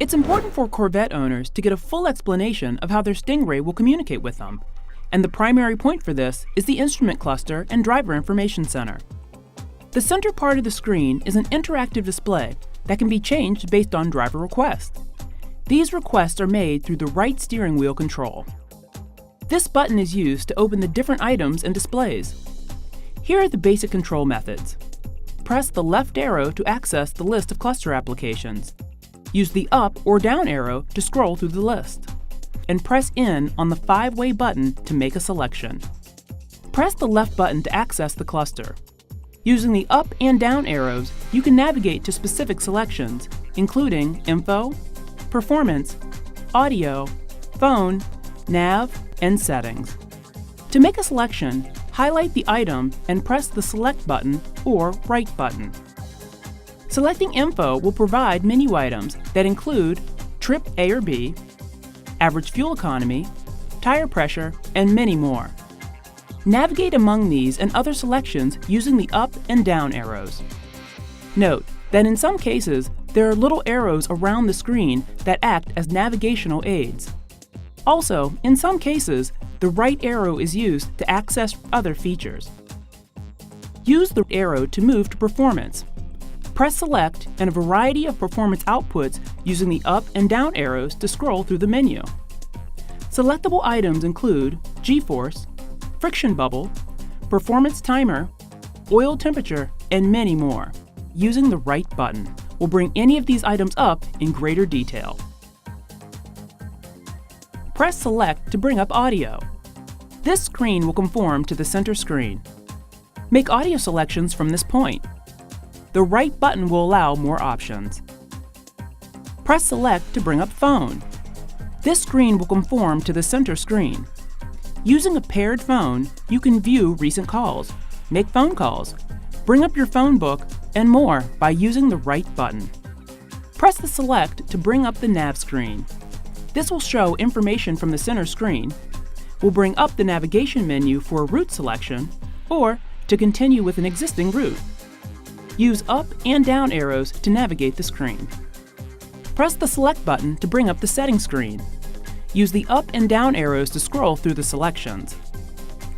It's important for Corvette owners to get a full explanation of how their Stingray will communicate with them, and the primary point for this is the instrument cluster and driver information center. The center part of the screen is an interactive display that can be changed based on driver requests. These requests are made through the right steering wheel control. This button is used to open the different items and displays. Here are the basic control methods. Press the left arrow to access the list of cluster applications. Use the up or down arrow to scroll through the list. And press in on the 5-way button to make a selection. Press the left button to access the cluster. Using the up and down arrows, you can navigate to specific selections, including Info, Performance, Audio, Phone, Nav, and Settings. To make a selection, highlight the item and press the Select button or Right button. Selecting Info will provide menu items that include trip A or B, average fuel economy, tire pressure, and many more. Navigate among these and other selections using the up and down arrows. Note that in some cases, there are little arrows around the screen that act as navigational aids. Also, in some cases, the right arrow is used to access other features. Use the arrow to move to Performance. Press Select and a variety of performance outputs using the up and down arrows to scroll through the menu. Selectable items include G-force, friction bubble, performance timer, oil temperature, and many more. Using the right button will bring any of these items up in greater detail. Press Select to bring up audio. This screen will conform to the center screen. Make audio selections from this point. The right button will allow more options. Press Select to bring up Phone. This screen will conform to the center screen. Using a paired phone, you can view recent calls, make phone calls, bring up your phone book, and more by using the right button. Press the Select to bring up the nav screen. This will show information from the center screen, will bring up the navigation menu for a route selection, or to continue with an existing route. Use up and down arrows to navigate the screen. Press the Select button to bring up the settings screen. Use the up and down arrows to scroll through the selections.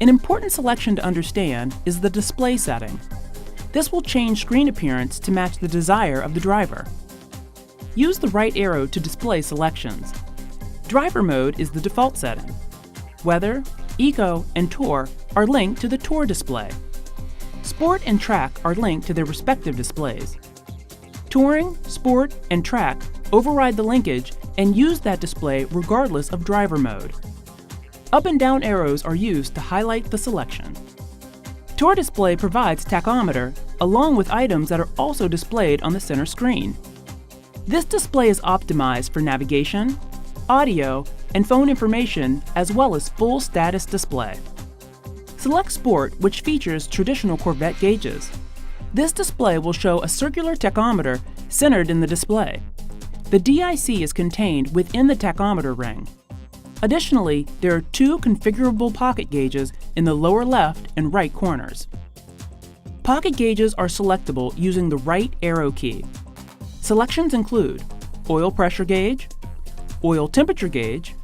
An important selection to understand is the display setting. This will change screen appearance to match the desire of the driver. Use the right arrow to display selections. Driver mode is the default setting. Weather, Eco, and Tour are linked to the Tour display. Sport and Track are linked to their respective displays. Touring, Sport, and Track override the linkage and use that display regardless of driver mode. Up and down arrows are used to highlight the selection. Tour display provides tachometer along with items that are also displayed on the center screen. This display is optimized for navigation, audio, and phone information as well as full status display. Select Sport, which features traditional Corvette gauges. This display will show a circular tachometer centered in the display. The DIC is contained within the tachometer ring. Additionally, there are 2 configurable pocket gauges in the lower left and right corners. Pocket gauges are selectable using the right arrow key. Selections include oil pressure gauge, oil temperature gauge,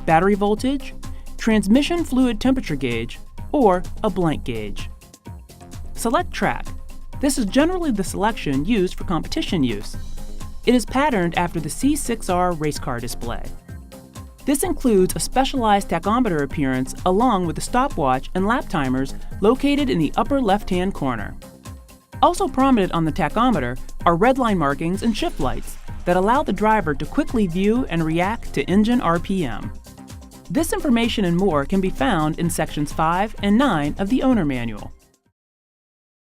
battery voltage, transmission fluid temperature gauge, or a blank gauge. Select Track. This is generally the selection used for competition use. It is patterned after the C6R race car display. This includes a specialized tachometer appearance along with the stopwatch and lap timers located in the upper left-hand corner. Also prominent on the tachometer are red line markings and shift lights that allow the driver to quickly view and react to engine RPM. This information and more can be found in sections 5 and 9 of the owner manual.